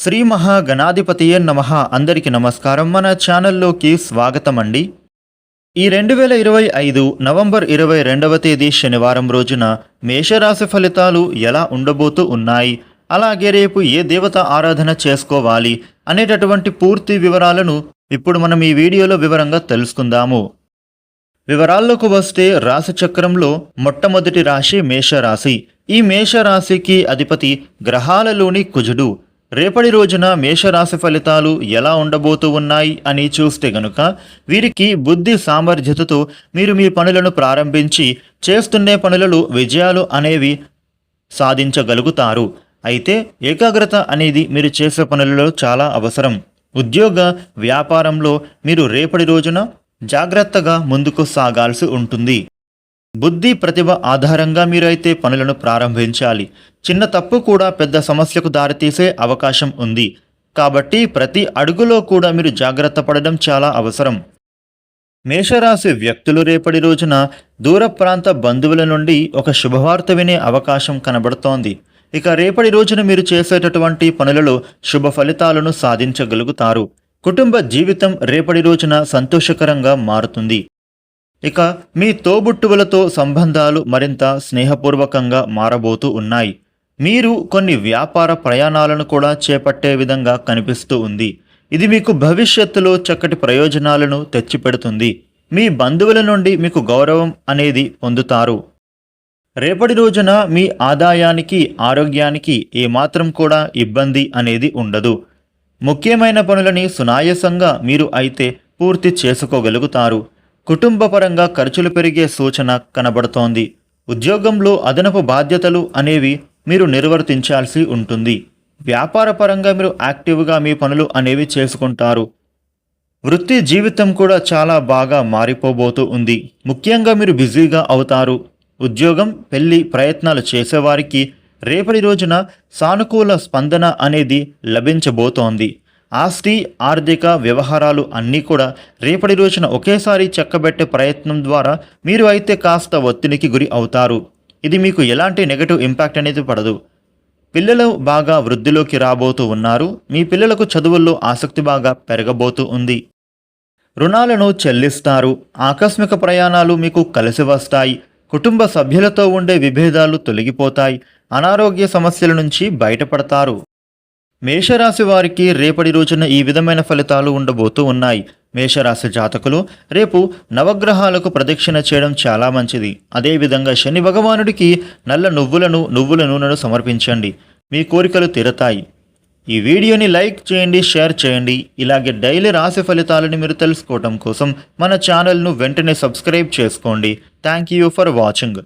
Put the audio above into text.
శ్రీ మహాగణాధిపతియే నమః. అందరికీ నమస్కారం. మన ఛానల్లోకి స్వాగతం అండి. ఈ 2025 నవంబర్ 22వ తేదీ శనివారం రోజున మేషరాశి ఫలితాలు ఎలా ఉండబోతూ ఉన్నాయి, అలాగే రేపు ఏ దేవత ఆరాధన చేసుకోవాలి అనేటటువంటి పూర్తి వివరాలను ఇప్పుడు మనం ఈ వీడియోలో వివరంగా తెలుసుకుందాము. వివరాల్లోకి వస్తే రాశి చక్రంలో మొట్టమొదటి రాశి మేషరాశి. ఈ మేషరాశికి అధిపతి గ్రహాలలోని కుజుడు. రేపటి రోజున మేషరాశి ఫలితాలు ఎలా ఉండబోతూ ఉన్నాయి అని చూస్తే గనుక వీరికి బుద్ధి సామర్థ్యతతో మీరు మీ పనులను ప్రారంభించి చేస్తున్నే పనులలో విజయాలు అనేవి సాధించగలుగుతారు. అయితే ఏకాగ్రత అనేది మీరు చేసే పనులలో చాలా అవసరం. ఉద్యోగ వ్యాపారంలో మీరు రేపటి రోజున జాగ్రత్తగా ముందుకు సాగాల్సి ఉంటుంది. బుద్ధి ప్రతిభ ఆధారంగా మీరైతే పనులను ప్రారంభించాలి. చిన్న తప్పు కూడా పెద్ద సమస్యకు దారితీసే అవకాశం ఉంది. కాబట్టి ప్రతి అడుగులో కూడా మీరు జాగ్రత్త పడడం చాలా అవసరం. మేషరాశి వ్యక్తులు రేపటి రోజున దూర ప్రాంత బంధువుల నుండి ఒక శుభవార్త వినే అవకాశం కనబడుతోంది. ఇక రేపటి రోజున మీరు చేసేటటువంటి పనులలో శుభ ఫలితాలను సాధించగలుగుతారు. కుటుంబ జీవితం రేపటి రోజున సంతోషకరంగా మారుతుంది. ఇక మీ తోబుట్టువులతో సంబంధాలు మరింత స్నేహపూర్వకంగా మారబోతూ ఉన్నాయి. మీరు కొన్ని వ్యాపార ప్రయాణాలను కూడా చేపట్టే విధంగా కనిపిస్తూ ఉంది. ఇది మీకు భవిష్యత్తులో చక్కటి ప్రయోజనాలను తెచ్చిపెడుతుంది. మీ బంధువుల నుండి మీకు గౌరవం అనేది పొందుతారు. రేపటి రోజున మీ ఆదాయానికి ఆరోగ్యానికి ఏమాత్రం కూడా ఇబ్బంది అనేది ఉండదు. ముఖ్యమైన పనులని సునాయాసంగా మీరు అయితే పూర్తి చేసుకోగలుగుతారు. కుటుంబపరంగా ఖర్చులు పెరిగే సూచన కనబడుతోంది. ఉద్యోగంలో అదనపు బాధ్యతలు అనేవి మీరు నిర్వర్తించాల్సి ఉంటుంది. వ్యాపారపరంగా మీరు యాక్టివ్గా మీ పనులు అనేవి చేసుకుంటారు. వృత్తి జీవితం కూడా చాలా బాగా మారిపోబోతూ ఉంది. ముఖ్యంగా మీరు బిజీగా అవుతారు. ఉద్యోగం పెళ్లి ప్రయత్నాలు చేసేవారికి రేపటి రోజున సానుకూల స్పందన అనేది లభించబోతోంది. ఆస్తి ఆర్థిక వ్యవహారాలు అన్నీ కూడా రేపటి రోజున ఒకేసారి చక్కబెట్టే ప్రయత్నం ద్వారా మీరు అయితే కాస్త ఒత్తిడికి గురి అవుతారు. ఇది మీకు ఎలాంటి నెగటివ్ ఇంపాక్ట్ అనేది పడదు. పిల్లలు బాగా వృద్ధిలోకి రాబోతూ ఉన్నారు. మీ పిల్లలకు చదువుల్లో ఆసక్తి బాగా పెరగబోతూ ఉంది. రుణాలను చెల్లిస్తారు. ఆకస్మిక ప్రయాణాలు మీకు కలిసి వస్తాయి. కుటుంబ సభ్యులతో ఉండే విభేదాలు తొలగిపోతాయి. అనారోగ్య సమస్యల నుంచి బయటపడతారు. మేషరాశి వారికి రేపటి రోజున ఈ విధమైన ఫలితాలు ఉండబోతూ ఉన్నాయి. మేషరాశి జాతకులు రేపు నవగ్రహాలకు ప్రదక్షిణ చేయడం చాలా మంచిది. అదేవిధంగా శని భగవానుడికి నల్ల నువ్వుల నూనెను సమర్పించండి. మీ కోరికలు తీరతాయి. ఈ వీడియోని లైక్ చేయండి, షేర్ చేయండి. ఇలాగే డైలీ రాశి ఫలితాలను మీరు తెలుసుకోవడం కోసం మన ఛానల్ను వెంటనే సబ్స్క్రైబ్ చేసుకోండి. Thank you for watching.